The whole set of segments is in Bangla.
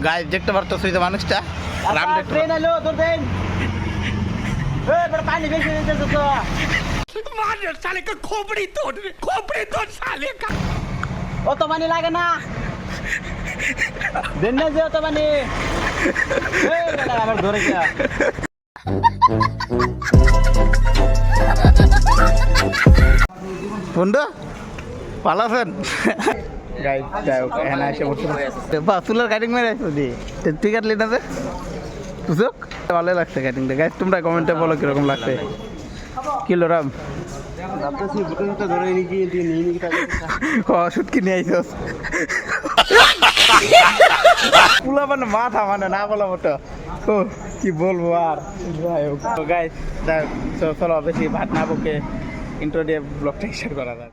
গাইস দেখতে পারতেছো এই যে মানুষটা রাম দেখতে ট্রেন এলো তোর ট্রেন ए बड़ा पानी बेच दे तो मार साले का खोपड़ी तोड़ साले का ओ तो पानी लागे ना देने जे तो पानी ए बेटा আমার ধরে গিয়া বন্ধু ভালো আছেন গাইস যাও এখানে এসে বসে বা চুলার কাটিং মেরে আসো দি টিকিট লিনা দে বুঝছো ভালো লাগছে কাটিংটা গাইস তোমরা কমেন্টে বলো কিরকম লাগছে কিলো রাম দাঁতছি বুটনটা ধরে নিয়ে তুই নিয়ে নিয়ে থাকে ও শুটকি নিয়ে আইছস পুলা মানে মাথা মানে না বলা মতো ও কি বলবো আর গাইস চলো বেশি ভাত না বকে ইন্ট্রো দিয়ে ব্লগটা স্টার্ট করা যাক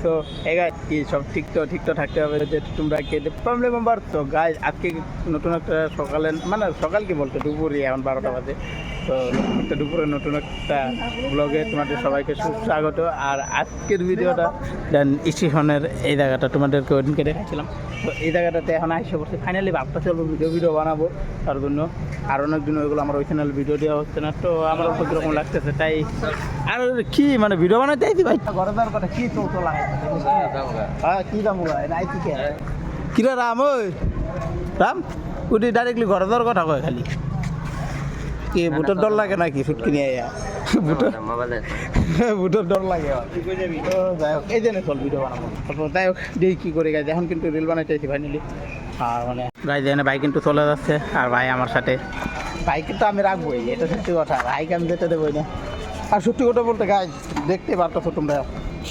তো এই গাইস কি সব ঠিক তো থাকতে হবে যে তোমরা কে প্রবলেম নাম্বার তো গাইস আজকে নতুন একটা সকালে মানে সকাল কি বলতে দুপুরে এখন 12টা বাজে তো একটা দুপুরে নতুন একটা ব্লগে তোমাদের সবাইকে সুস্বাগত আর আজকের ভিডিওটা দেন স্টেশনের এই জায়গাটা তোমাদেরকে ওইদিনকে দেখাচ্ছিলাম তো এই জায়গাটাতে এখন আসে পড়ছে ফাইনালি ভাবটা চলবো ভিডিও বানাবো তার জন্য আর অনেক দিন ওইগুলো আমার ওই চ্যানেল ভিডিও দেওয়া হচ্ছে না তো আমার উপর কীরকম লাগতেছে তাই আর কি মানে ভিডিও বানাতে আইছি ভাই ঘরে যাওয়ার কথা কি তো লাগাই হ্যাঁ কি দাম আইছি কে কিরা রাম ওই রাম উঠি ডাইরেক্টলি ঘরে যাওয়ার কথা কয় খালি কি বুটের ডর লাগে নাকি ছুটকি নিয়ে বুটের ডর লাগে যাই হোক এই জন্য চল ভিডিও বানাবো তারপর যাই হোক দেখি কী করে গেছে এখন কিন্তু রিল বানাইতে চাইছি ফাইনালি আর মানে গাই যেখানে ভাই কিন্তু চলে যাচ্ছে আর ভাই আমার সাথে ভাই কিন্তু আমি রাখবোই এটা সত্যি কথা ভাইকে আমি যেতে দেবোই না আর সত্যি কথা বলতে গাই দেখতে পারতো তোমরা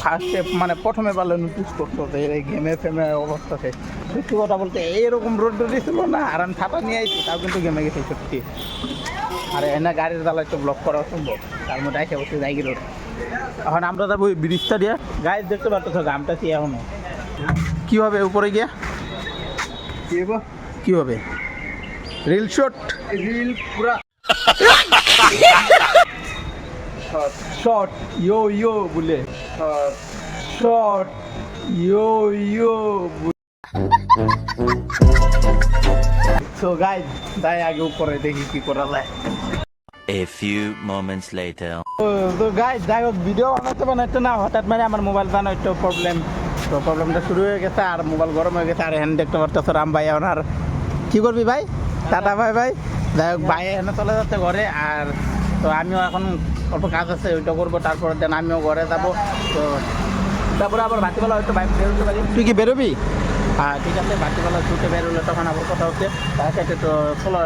ফার্স্টে মানে প্রথমে পারলে নোটিস করতো যে এই গেমে ফেমে অবস্থাতে সত্যি কথা বলতে এইরকম রোড ছিল না আর আমি ছাতা নিয়ে আইছি তাও কিন্তু গেমে গেছি সত্যি আর এনে গাড়ির জ্বালায় তো ব্লক করা সম্ভব তার মধ্যে এসে বসে যাই গেল এখন আমরা যাবো ওই ব্রিজটা দিয়ে গাড়ি দেখতে পারতো গামটা কি এখনো কী হবে উপরে গিয়া কী হবে রিল শট রিল পুরা শট ইয়ো বলে শট ইয়ো সো গাইস যাই আগে উপরে দেখি কি করা যায় A few moments later. তো গাইস যাই হোক ভিডিও বানাতে না হঠাৎ মানে আমার মোবাইল জানো একটু প্রবলেম তো প্রবলেমটা শুরু হয়ে গেছে আর মোবাইল গরম হয়ে গেছে আর হ্যান্ড দেখতে পারতেছো রাম ভাই এখন আর কী করবি ভাই টাটা ভাই যাই হোক ভাই এখানে চলে যাচ্ছে ঘরে আর তো আমিও এখন অল্প কাজ আছে ওইটা করবো তারপরে দেন আমিও ঘরে যাবো তো তারপরে আবার বাতিবেলা হয়তো বাইক বেরোতে পারি তুই কি বেরোবি হ্যাঁ ঠিক আছে বাতিবেলা ছুটে বেরোলে তখন আবার কথা হচ্ছে তার সাথে তো চলো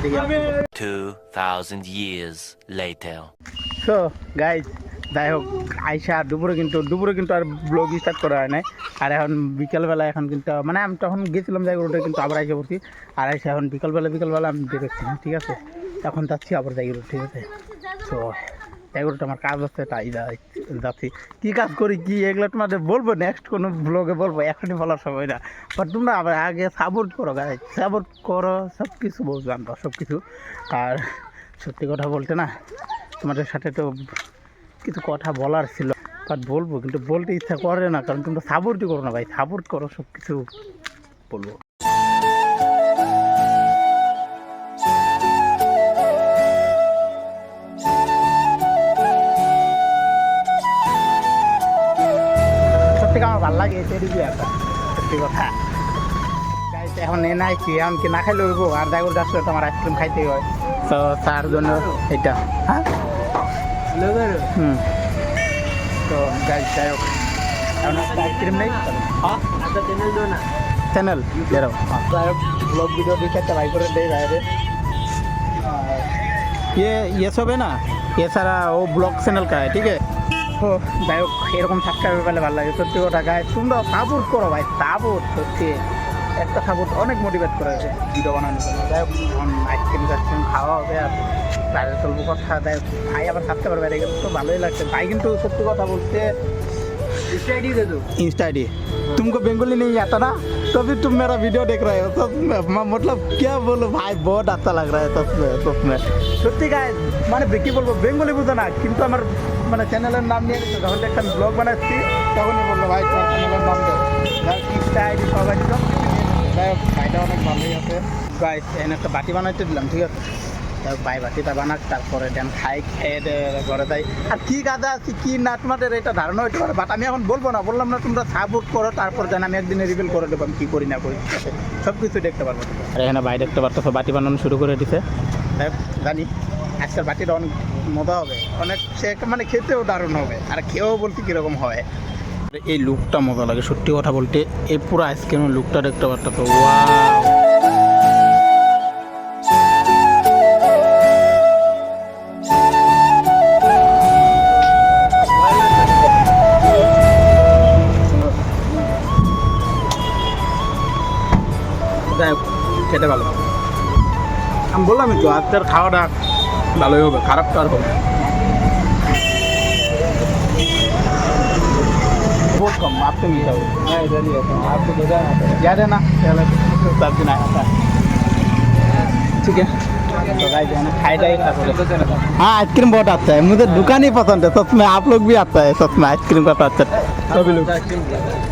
2000 years later. সো গাইজ যাই হোক আইসা দুপুরে কিন্তু আর ব্লগ স্টার্ট করা হয় নাই আর এখন বিকেলবেলা এখন কিন্তু মানে আমি তখন গেছিলাম জায়গাটা কিন্তু আবার আইসা পড়ছি আর আইসা এখন বিকেলবেলা আমি দেখেছি ঠিক আছে এখন যাচ্ছি আবার জায়গাটা ঠিক আছে তো জায়গাটা আমার কাজ আছে তাই যাচ্ছি কী কাজ করি কি এগুলো তোমাদের বলবো নেক্সট কোনো ব্লগে বলবো এখনই বলার সময় না বাট তোমরা আবার আগে সাপোর্ট করো গাইজ সাপোর্ট করো সব কিছু বলবো আমরা সব কিছু আর সত্যি কথা বলতে না তোমাদের সাথে তো কিছু কথা বলার ছিল বাট বলবো কিন্তু বলতে ইচ্ছা করে না কারণ তোমরা সাপোর্টই করো না ভাই সাপোর্ট করো সব কিছু বলবো সত্যি আমার ভালো লাগে এদিকে একটা সত্যি কথা এখন এনে আইছি এখন কি না খাইলে হইব আর জায়গাটা আসলে তো আমার আইসক্রিম খাইতেই হয় তো তার জন্য এটা হ্যাঁ তো গাইজ যাই হোক এখন আইসক্রিম নেই চ্যানেল যাই হোক ব্লগ ভিডিও দিচ্ছে একটা ভাই করে দেয় বাইরে ये सब है ना ये सारा वो ब्लॉग चैनल का है ठीक है তো যাই হোক এরকম সাবস্ক্রাইব পেলে ভালো লাগে সত্যি কথা গাইজ তোমরা সাপোর্ট করো ভাই সাপোর্ট সত্যি একটা সাপোর্ট অনেক মোটিভেট করেছে ভিডিও বানানোর জন্য যাই হোক আইসক্রিম খাওয়া হবে আর বাইরে চলবো কথা দেয় ভাই আবার থাকতে পারবে এটা কিন্তু ভালোই লাগছে ভাই কিন্তু সত্যি কথা বলতে इंस्टा आईडी तुमको बंगाली नहीं आता ना तभी तुम मेरा वीडियो देख रहे हो तो मतलब क्या बोलो भाई बहुत अच्छा लग रहा है सच সত্যি গায়ে মানে কি বলবো বেঙ্গলি বুঝো না কিন্তু আমার মানে চ্যানেলের নাম নিয়ে গেছে যখন একটা ব্লগ বানাচ্ছি তখনই বললো ভাই তোমার চ্যানেলের নাম দেয় ইনস্টা আইডি সবাই যাই হোক ভাইটা অনেক ভালোই আছে গাইস এখানে একটা বাটি বানাইতে দিলাম ঠিক আছে যাই হোক ভাই বাটিটা বানাক তারপরে দেন খাই খেয়ে ঘরে যাই আর কি গাদা আছে কি নাটমাটের এটা ধারণা হইতে পারে বাট আমি এখন বলবো না বললাম না তোমরা সাপোর্ট করো তারপর দেন আমি একদিনে রিভিল করে দেবো আমি কী করি না করি ঠিক আছে সব কিছু দেখতে পারবো আর এখানে ভাই দেখতে পারতো বাটি বানানো শুরু করে দিছে যাই হোক জানি আজকের বাটিটা অনেক মজা হবে অনেক সে মানে খেতেও দারুণ হবে আর খেয়েও বলতে কীরকম হয় এই লুকটা মজা লাগে সত্যি কথা বলতে এই পুরো আইসক্রিমের লুকটা দেখতে পারতো তো যাই হোক খেতে ভালো আমি বললাম তো আজকের খাওয়াটা ভালোই হবে খারাপটা আর হবে बहुत कम आपसे मिलता हो आपको याद है ना सब दिन आया था ठीक है तो गाइस है ना खाएगा ही हाँ आइसक्रीम बहुत अच्छा है मुझे दुकान ही पसंद है सच में आप लोग भी आता है सच में आइसक्रीम का तो अच्छा सभी लोग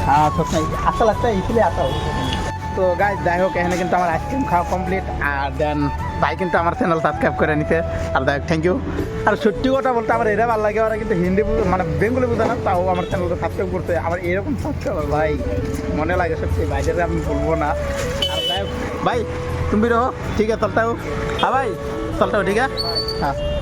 हाँ सच में अच्छा लगता है इसलिए आता हूँ তো গাইজ যাই হোক এখানে কিন্তু আমার আইসক্রিম খাওয়া কমপ্লিট আর দেন ভাই কিন্তু আমার চ্যানেল সাবস্ক্রাইব করে নিছে আর যাই হোক থ্যাংক ইউ আর সত্যি কথা বলতে আমার এটা ভালো লাগে ওরা কিন্তু হিন্দি মানে বেঙ্গলি বোঝে না তাও আমার চ্যানেলটা সাবস্ক্রাইব করতে আমার এরকম সাবস্ক্রাইবার ভাই মনে লাগে সত্যি ভাইদের আমি বলবো না আর যাই হোক ভাই তুমি রো ঠিক আছে চলতে হ্যাঁ ভাই চলতে ঠিক আছে হ্যাঁ